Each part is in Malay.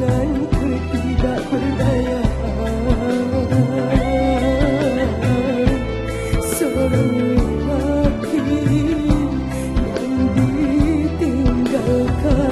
dengan ketidakberdayaan seorang lelaki yang ditinggalkan.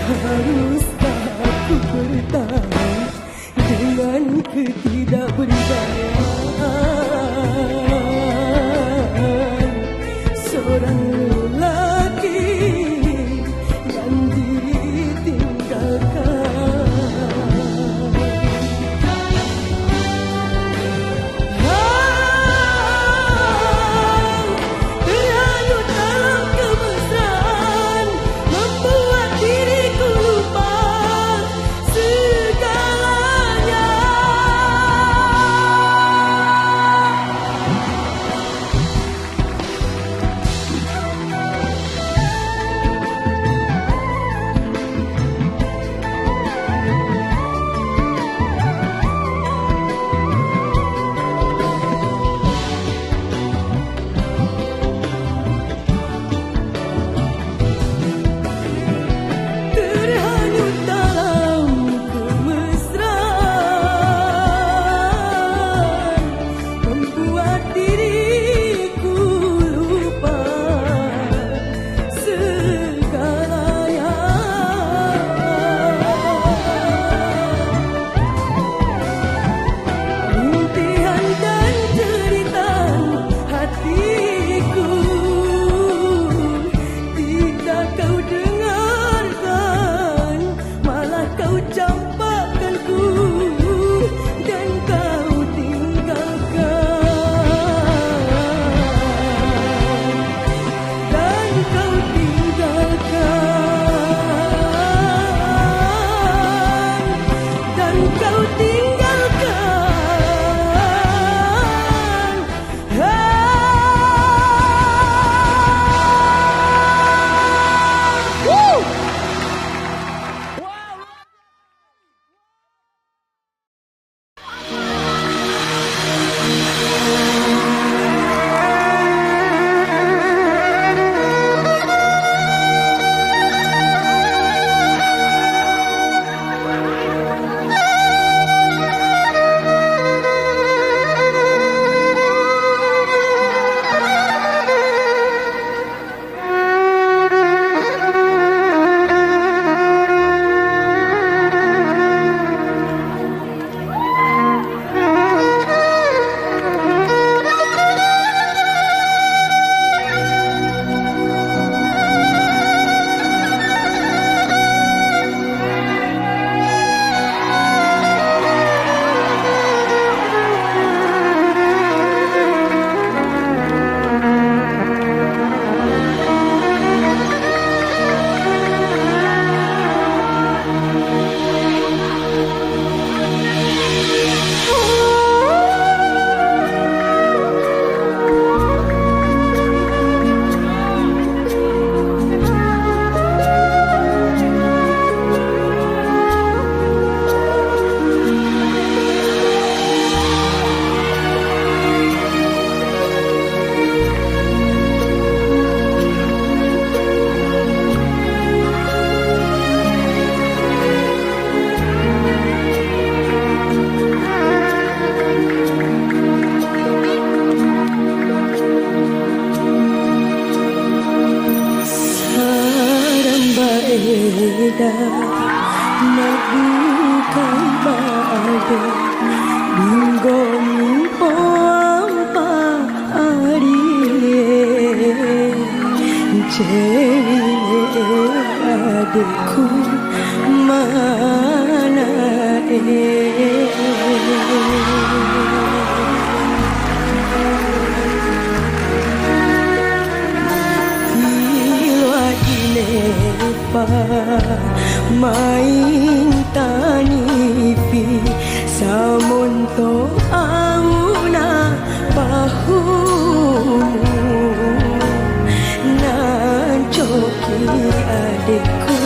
Haruskah aku bertahan dengan ketidakberdayaan seorang lelaki yang ditinggalkan? ada nak bukan bade Bingo mimpo ampa ari Cewek adikku mana main tanipi samonto auna bahumu nan coki adikku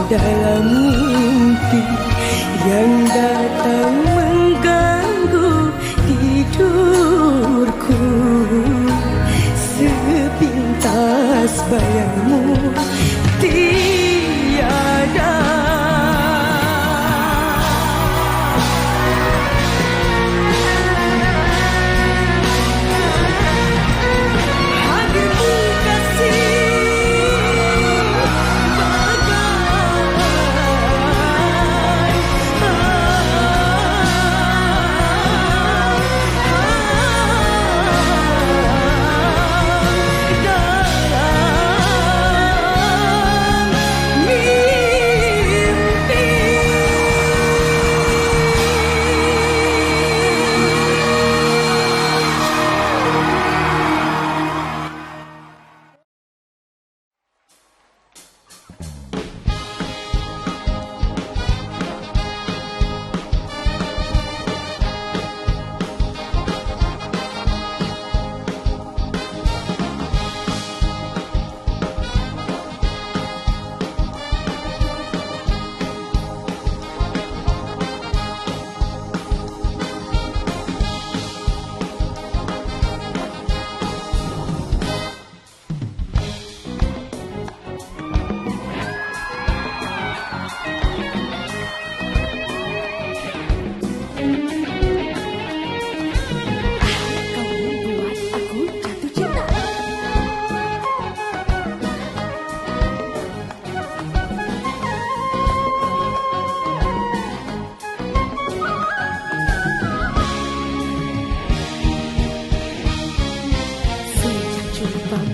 dalam mimpi yang datang mengganggu tidurku. Sepintas bayangmu tiada.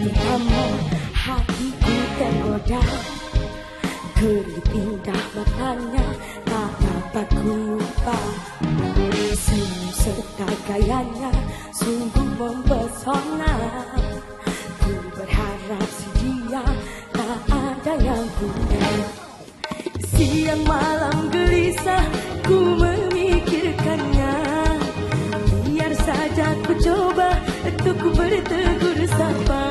Pertama hatiku tergoda, berpindah matanya tak dapat ku lupa. Senyum serta gayanya sungguh mempesona. Ku berharap si dia tak ada yang punya. Siang malam gelisah ku memikirkannya. Biar saja ku coba untuk ku bertegur sapa.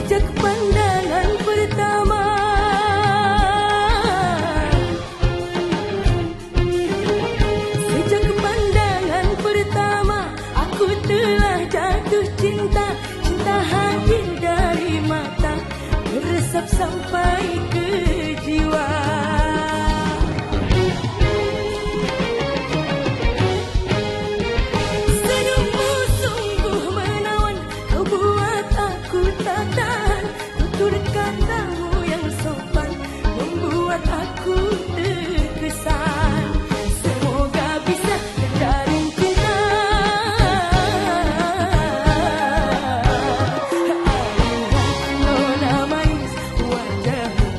Sejak pandangan pertama, sejak pandangan pertama, aku telah jatuh cinta. Cinta hadir dari mata, meresap sampai ke jiwa. Senyummu sungguh menawan, kau buat aku tak tahan. Tutur katamu yang sopan membuat aku terkesan. Semoga bisa terjalin cinta. Nona manis wajahmu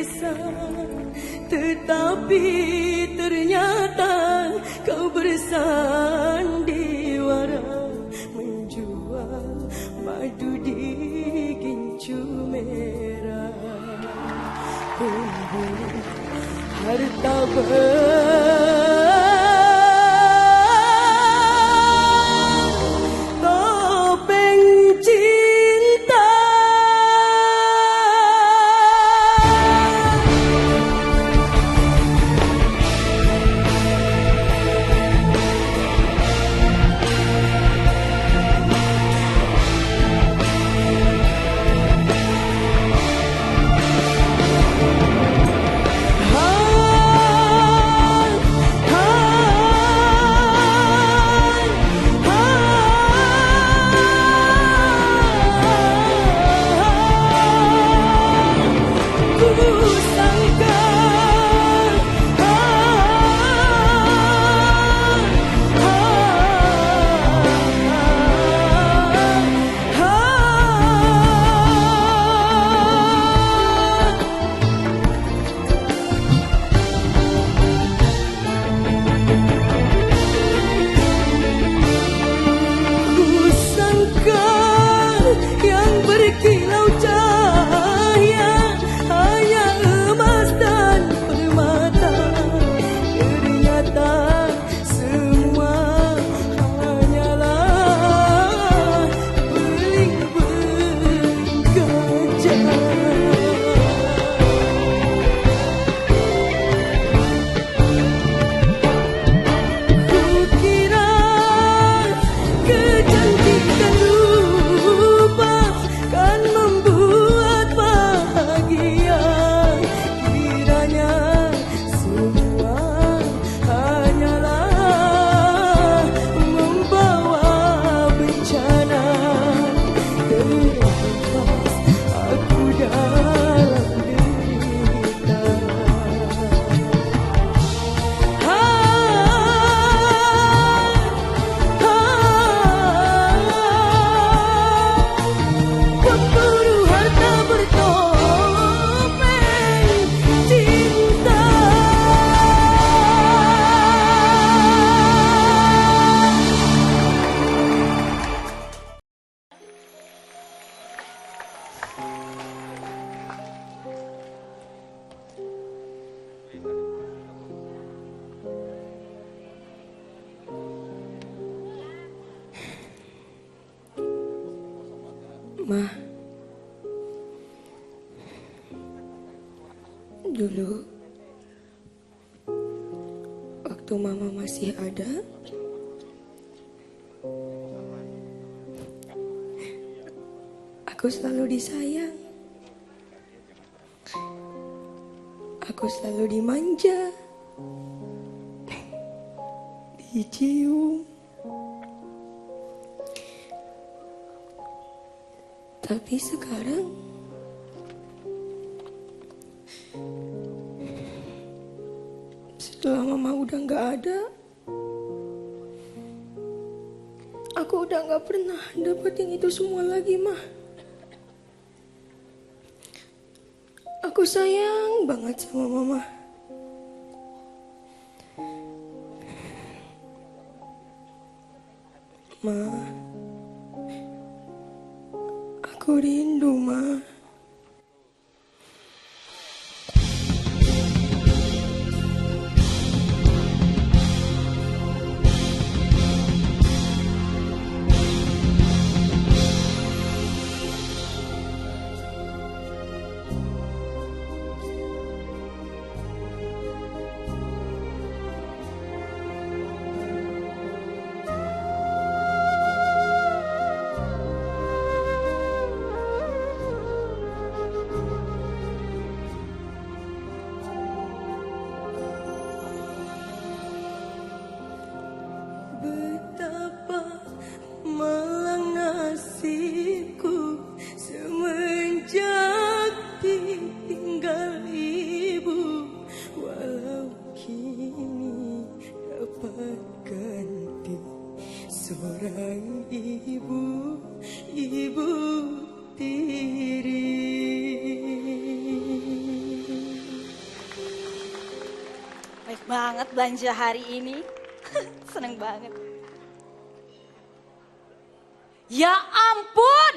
berkesan, tetapi ternyata kau bersandiwara menjual madu di gincu merah. Pemburu harta topeng cinta. Berkilau cahaya hanya emas dan permata, ternyata semua hanyalah beling-beling kaca. Kukira kecantikan rupa kan membuat bahagia, kiranya semua hanyalah membawa bencana. Terlepas aku dalam derita. Pemburu harta bertopeng cinta. Ma, dulu waktu mama masih ada, aku selalu disayang, aku selalu dimanja, dicium. Tapi sekarang setelah mama udah gak ada, aku udah gak pernah dapetin itu semua lagi, Ma. Aku sayang banget sama mama. Ma, aku rindu, Ma. seorang ibu tiri. banget belanja hari ini. Seneng banget. Ya ampun.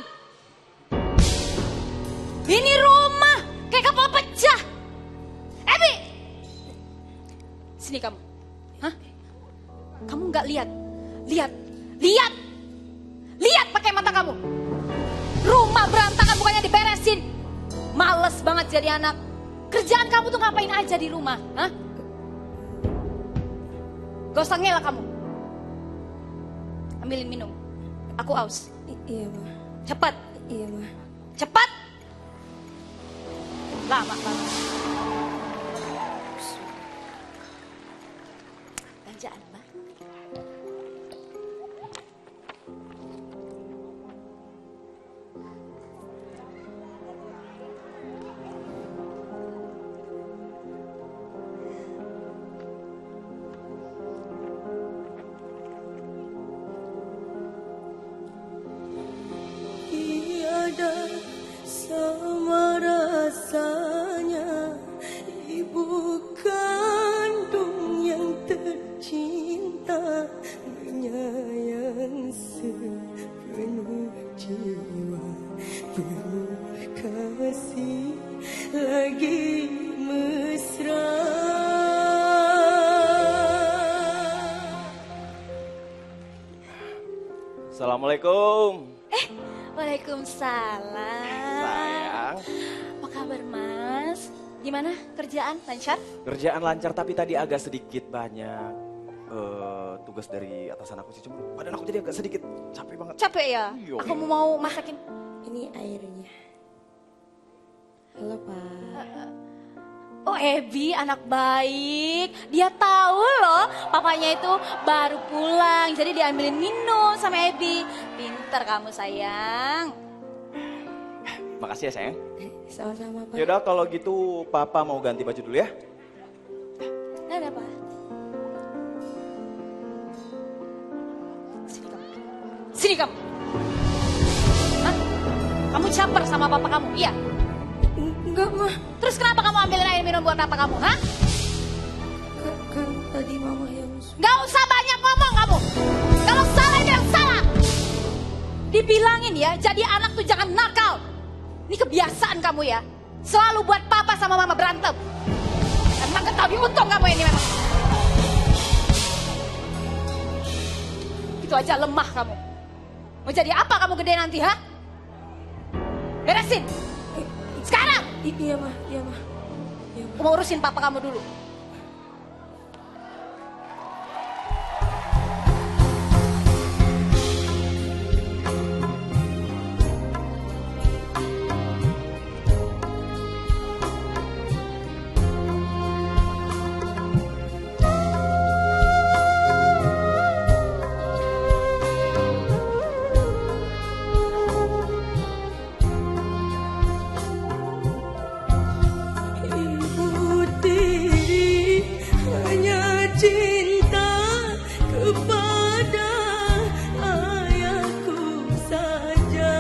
Ini rumah kayak kapal pecah. Ebi. Sini kamu. Hah? Kamu nggak lihat? Lihat pakai mata kamu. Rumah berantakan bukannya diberesin. Males banget jadi anak. Kerjaan kamu tuh ngapain aja di rumah? Hah? Gak usah ngelak kamu. Ambilin minum. Aku aus. Iya, Ma. Cepat. Iya, Ma. Cepat. Lama banget. Belanjaan, Mbak. Tiada sama rasanya ibu kandung yang tercinta menyayang sepenuh jiwa, berkasih lagi mesra. Assalamualaikum. Waalaikumsalam. Sayang. Apa kabar Mas? Gimana kerjaan lancar? Kerjaan lancar tapi tadi agak sedikit banyak tugas dari atasan aku sih. Cuma badan aku jadi agak sedikit capek banget. Capek ya? Iya. Aku mau masakin. Ini airnya. Halo, Pak. Oh Ebi anak baik. Dia tahu loh papanya itu baru pulang. Jadi diambilin minum sama Ebi. Pinter kamu sayang. Makasih ya sayang. Sama-sama, Pak. Yaudah kalau gitu papa mau ganti baju dulu ya. Nggak ada apa? Sini kamu. Sini kamu. Hah? Kamu caper sama papa kamu? Iya. Enggak, Ma. Terus kenapa kamu ambilin air minum buat papa kamu? Hah? Kan tadi Mama yang Gak usah banyak ngomong kamu. Kalau salah itu yang salah. Dibilangin ya, jadi anak tuh jangan nakal. Ini kebiasaan kamu ya. Selalu buat papa sama mama berantem. Emang ketahui untung kamu ini memang. Itu aja lemah kamu. Mau jadi apa kamu gede nanti, ha? Beresin. Sekarang. Iya, Ma. Iya, Ma. Iya, Ma. Aku mau urusin papa kamu dulu. Ibu tiri hanya cinta kepada ayahku saja.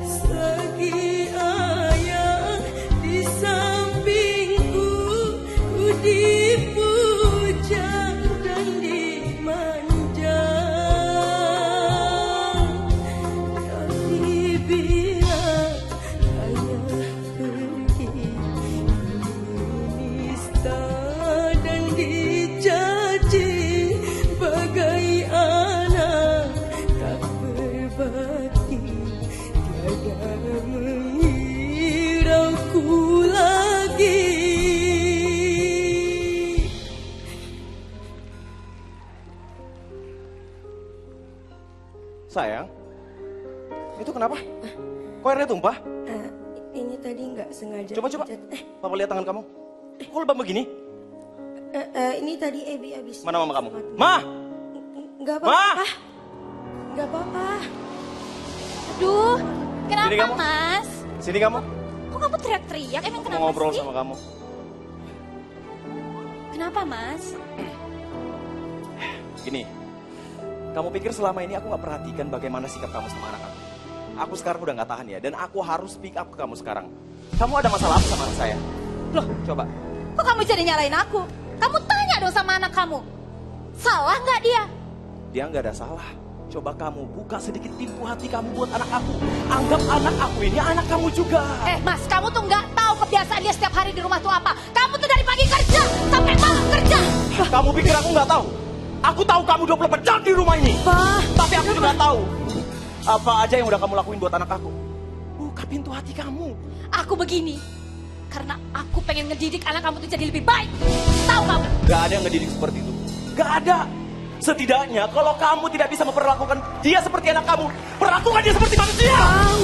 Selagi ayah di sampingku, ku dipuja dan dimanja. Tapi bila ayah pergi, nista dan dicaci bagai anak tak berbakti, tiada menghirauku lagi. Sayang. Itu kenapa? Kok airnya tumpah? Ini tadi nggak sengaja. Coba. Papa lihat tangan kamu. Kok lebam begini? Ini tadi Ebi habis. Mana mama kamu? Ma! Nggak Ma! apa-apa. Nggak apa-apa. Aduh, kenapa Sini kamu. Mas? Sini kamu. Kok kamu teriak-teriak? Emang Mau kenapa ngobrol sih? sama kamu. Kenapa Mas? Gini, kamu pikir selama ini aku gak perhatikan bagaimana sikap kamu sama anak aku? Aku sekarang udah gak tahan ya, dan aku harus speak up ke kamu sekarang. Kamu ada masalah apa sama anak saya? Loh, coba. Kok kamu jadi nyalain aku? Kamu tanya dong sama anak kamu. Salah nggak dia? Dia nggak ada salah. Coba kamu buka sedikit pintu hati kamu buat anak aku. Anggap anak aku ini anak kamu juga. Mas, kamu tuh nggak tahu kebiasaan dia setiap hari di rumah tuh apa. Kamu tuh dari pagi kerja sampai malam kerja. Kamu pikir aku nggak tahu? Aku tahu kamu 24 jam di rumah ini. Tapi aku juga tahu apa aja yang udah kamu lakuin buat anak aku. Buka pintu hati kamu. Aku begini karena aku pengen ngedidik anak kamu tuh jadi lebih baik. Tahu kamu? Gak ada yang ngedidik seperti itu. Gak ada. Setidaknya kalau kamu tidak bisa memperlakukan dia seperti anak kamu, perlakukan dia seperti manusia.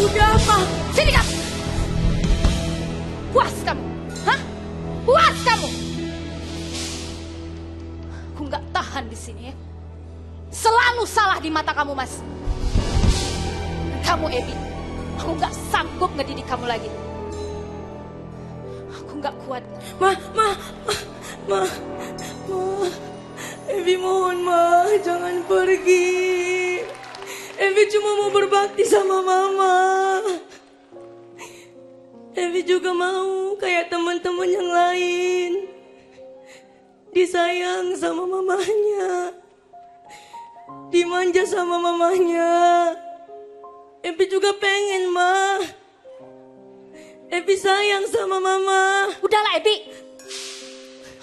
Udah apa? Sini kamu. Puas kamu? Hah? Puas kamu? Aku nggak tahan di sini ya. Selalu salah di mata kamu, Mas. Kamu, Ebi, aku nggak sanggup ngedidik kamu lagi. Aku nggak kuat. Ma. Evi mohon ma, jangan pergi. Evi cuma mau berbakti sama mama. Evi juga mau kayak teman-teman yang lain, disayang sama mamanya, dimanja sama mamanya. Evi juga pengen ma. Evi sayang sama mama. Udahlah, Ebi.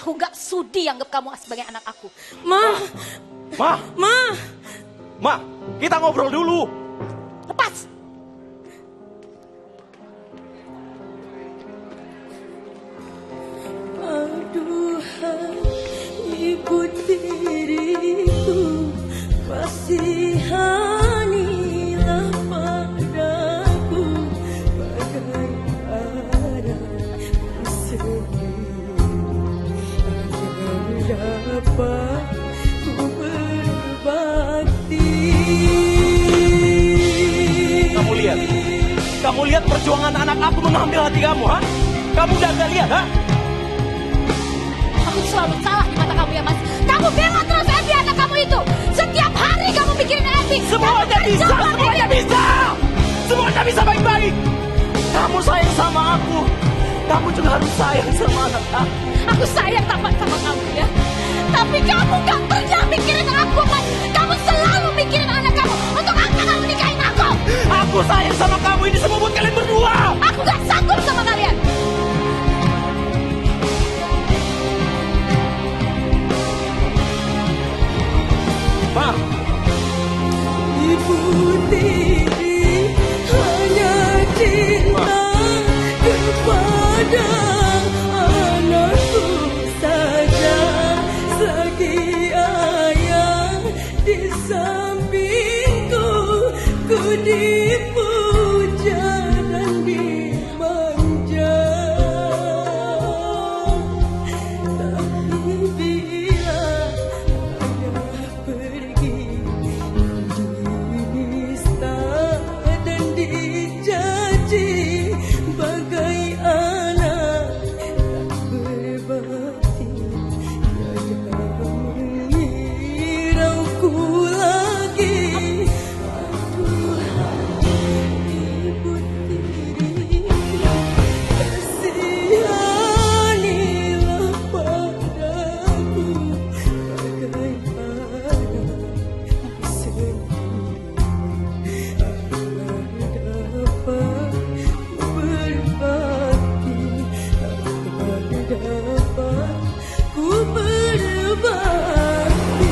Aku gak sudi anggap kamu sebagai anak aku. Ma. Ma, kita ngobrol dulu. Lepas. Aduhai ibu tiriku, kasihanilah padaku bagai anak sendiri. Dapat ku berbakti. Kamu lihat perjuangan anak aku mengambil hati kamu, ha? Kamu udah gak lihat, ha? Aku selalu salah di mata kamu ya, Mas. Kamu bela terus Ebi anak kamu itu. Setiap hari kamu mikirin Ebi. Semuanya bisa baik-baik. Kamu sayang sama aku, kamu juga harus sayang sama anak aku. Aku sayang sama kamu ya. Tapi kamu gak pernah mikirin aku, Mas. Kamu selalu mikirin anak kamu. Untuk apa kamu nikahin aku? Aku sayang sama kamu, ini semua buat kalian berdua. Aku gak sanggup sama kalian. Ma. Ibu tiri hanya cinta kepada anakku saja. Selagi ayah di sampingku, ku dipuja dan dimanja. Tapi bila ayah pergi, dinista dan dicaci bagai anak tak berbakti. Tiada menghirauku lagi. Aduhai ibu tiri, kasihanilah padaku bagai anak sendiri. Agar dapat berbakti, agar dapat ku berbakti.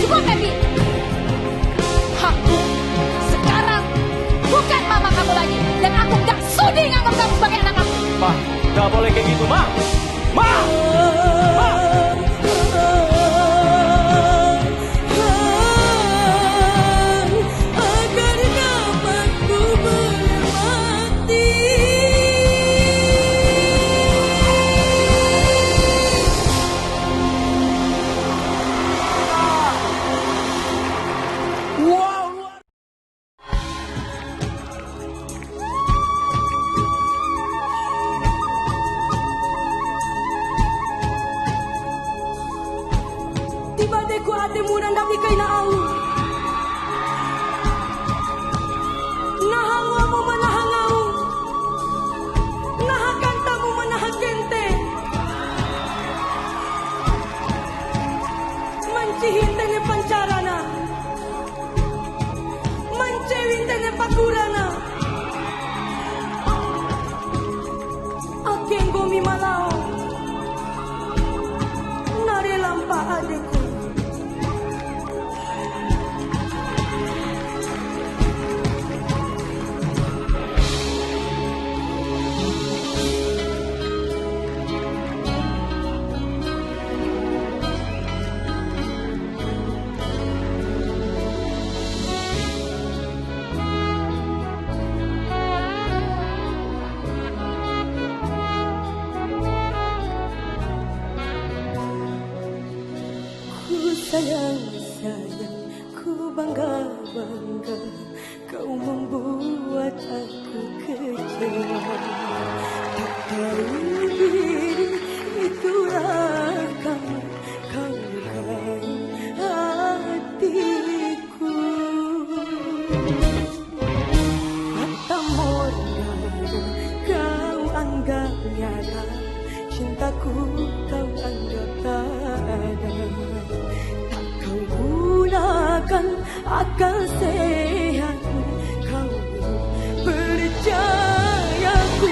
Cukup, Ebi. Aku sekarang bukan mama kamu lagi. Dan aku gak sudi nganggap kamu sebagai anak kamu. Ma, gak boleh kayak gitu, Ma. Ma. Agar dapat ku berbakti. Tiba de ku atemu nandang ikay na au. Nahangamu manahangau. Nahakantamu manahakente. sayang, ku bangga kau membuat aku kecewa. Tak tahu diri itulah kamu, kau lukai hatiku. Mata morgana kau anggap nyata, cintaku kau anggap tak ada. Tak kau gunakan akal sehat, kau percayaku.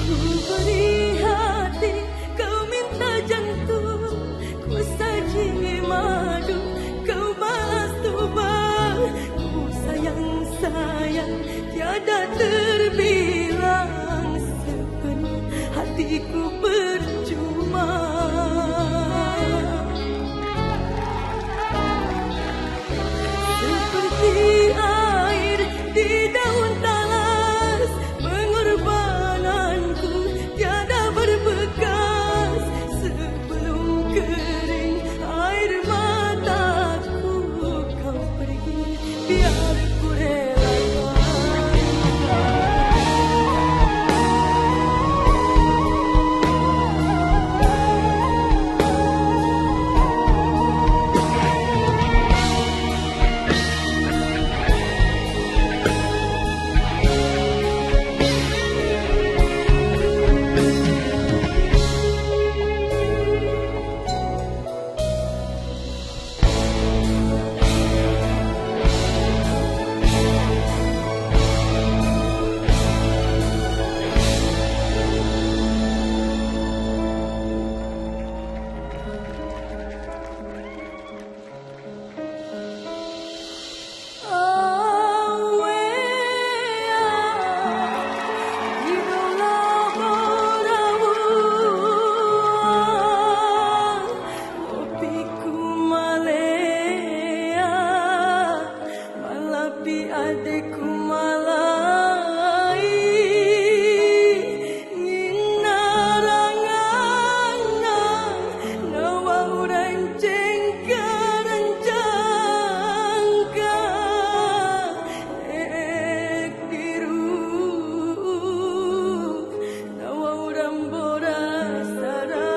Ku beri hati, kau minta jantung, ku saji madu, kau balas tuba. Ku sayang, tiada terbilang sepenuh hatiku percuma. Seperti air di daun talas, pengorbananku tiada berbekas. Sebelum kering air mataku, kau pergi, biar ku relakan. Adikku malai nginarangana nawa urang cengkaran jangka ek diru nawa urang borasara.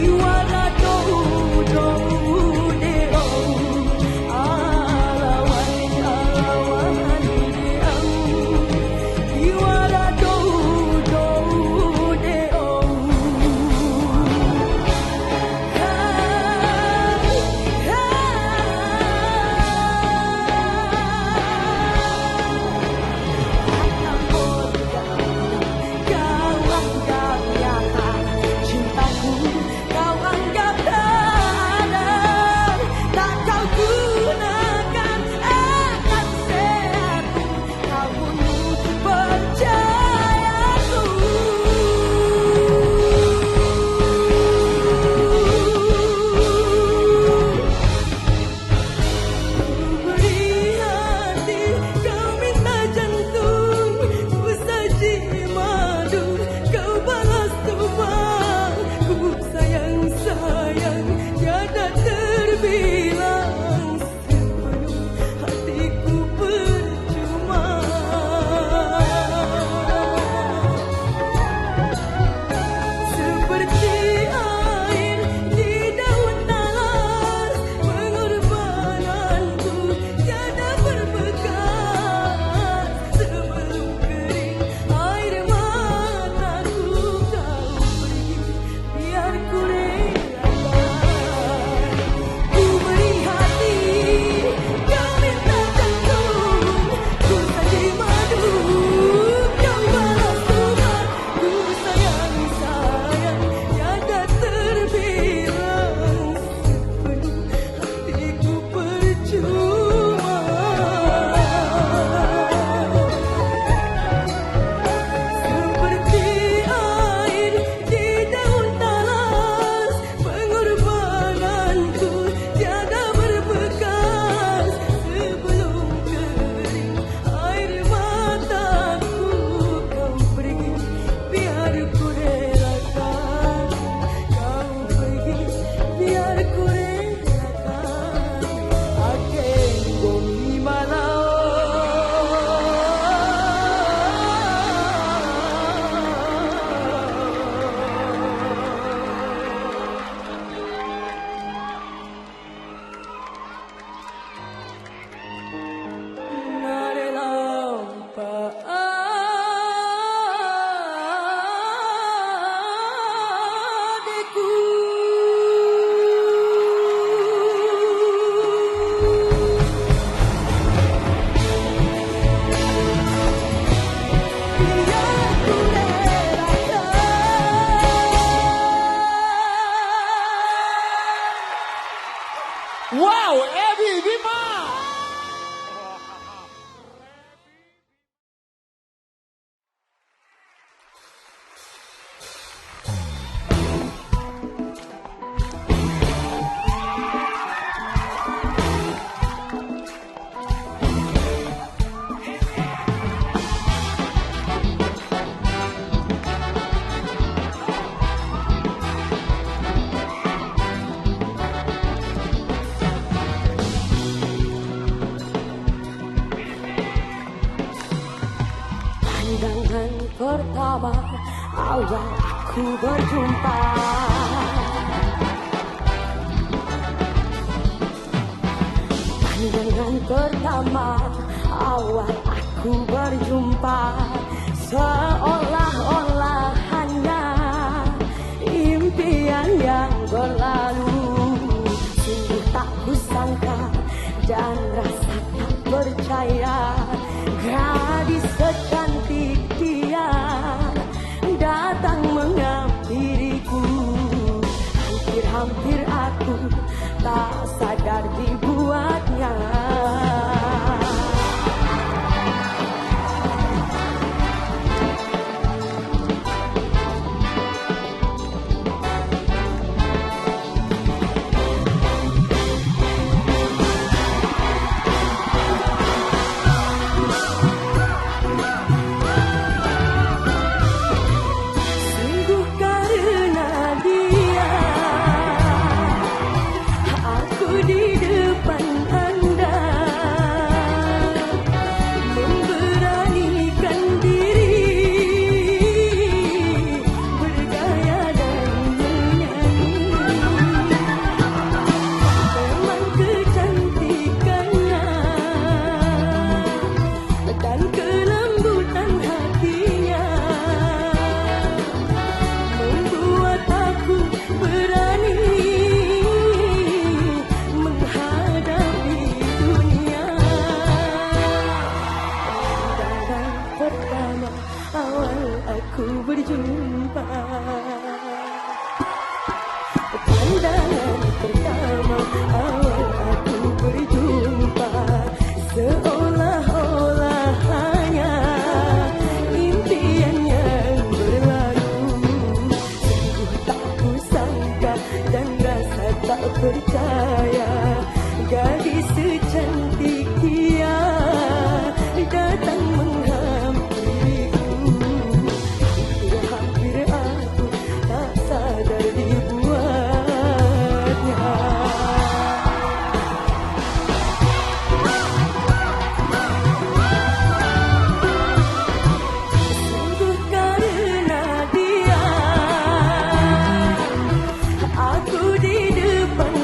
Iwala do Wow, Ebi Bima. Pandangan pertama awal aku berjumpa, pandangan pertama awal aku berjumpa, seolah-olah hanya impian yang berlalu. Sungguh tak kusangka dan rasa tak percaya, gadis secantik dia datang menghampiriku. Hampir-hampir aku tak sadar dibuatnya. Aku berjumpa, pandangan pertama awal aku berjumpa, seolah-olah hanya impian yang berlalu. Sungguh tak kusangka dan rasa tak percaya, gadis secantik dia datang menghampiriku. Hampir aku tak sadar dibuatnya. Sungguh karena dia, aku di depan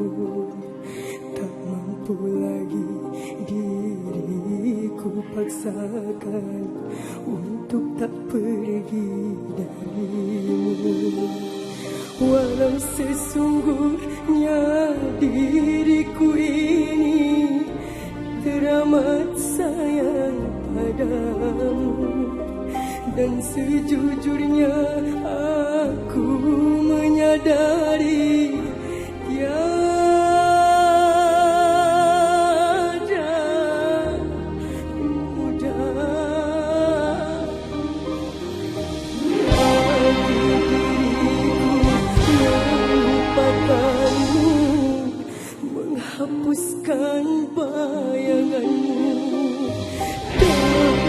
Tak mampu lagi diriku paksakan untuk tak pergi darimu. Walau sesungguhnya diriku ini teramat sayang padamu, dan sejujurnya aku menyadari tiada mudah bagi diriku melupakanmu, menghapuskan bayanganmu. Tak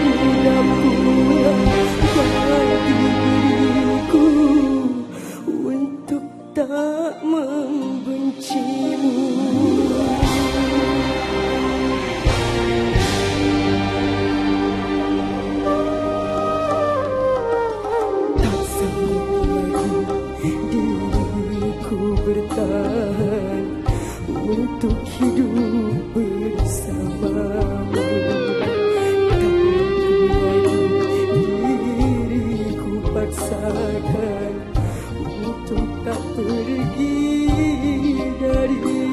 mudah pula bagi diriku untuk tak membencimu. Tak sanggup lagi diriku bertahan untuk hidup bersamamu. Paksakan untuk tak pergi darimu.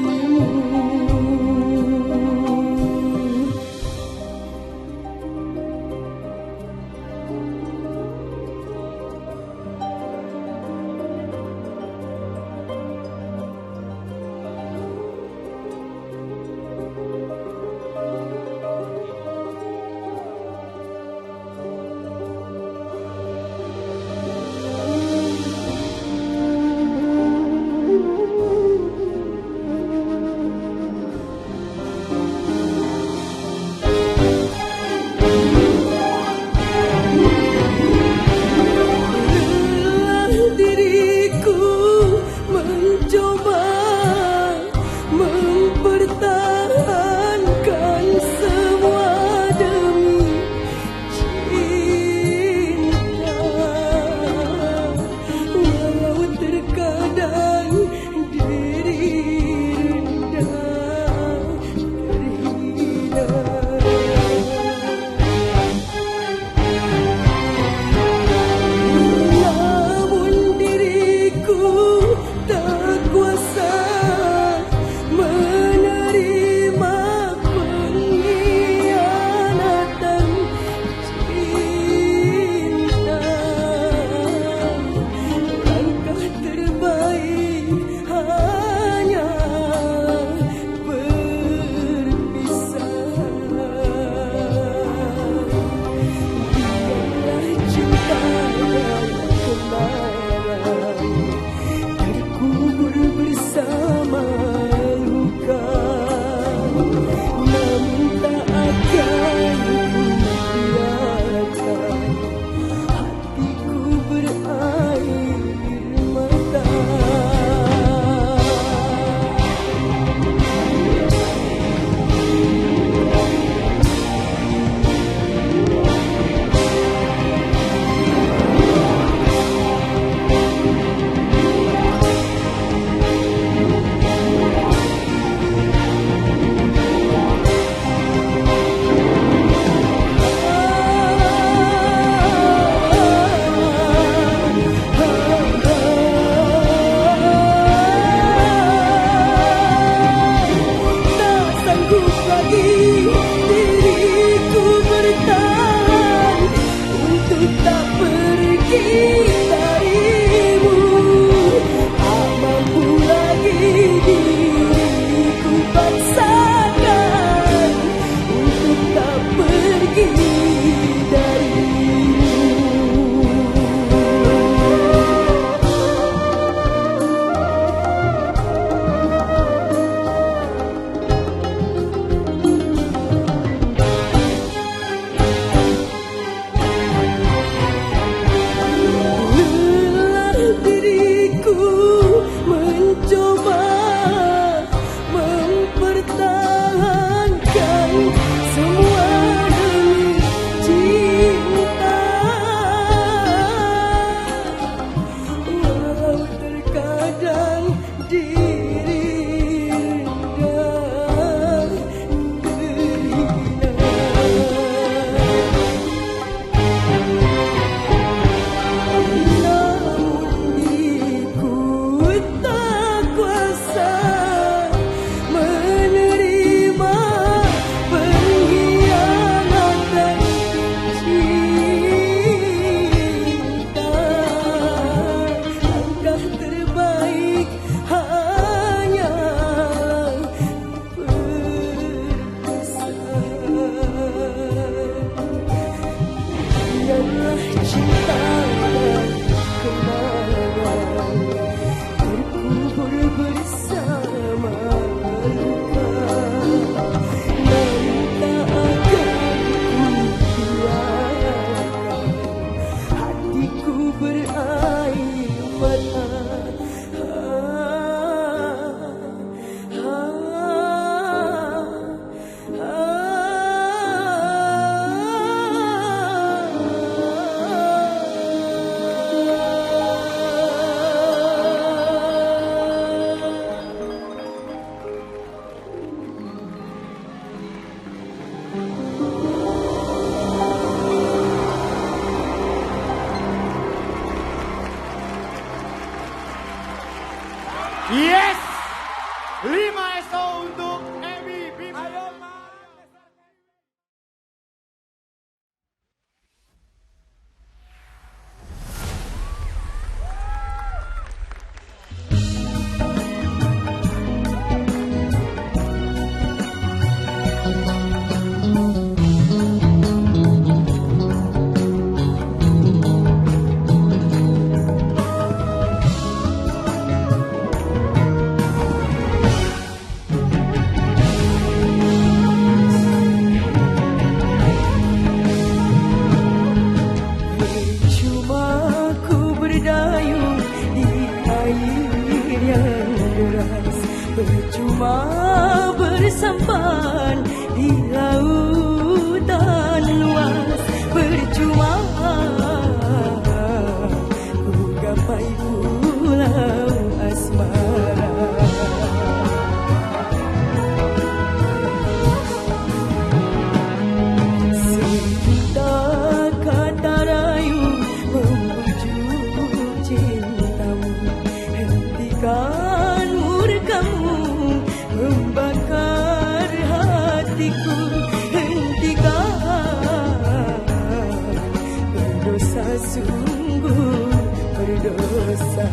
5 SO untuk Ebi Bima. Ayo, percuma bersampan di lautan luas, percuma ku gapai pulau asmara. Sejuta kata rayu membujuk cintamu, hentikan murkamu membakar hatiku, hentikan berdosa, sungguh berdosa.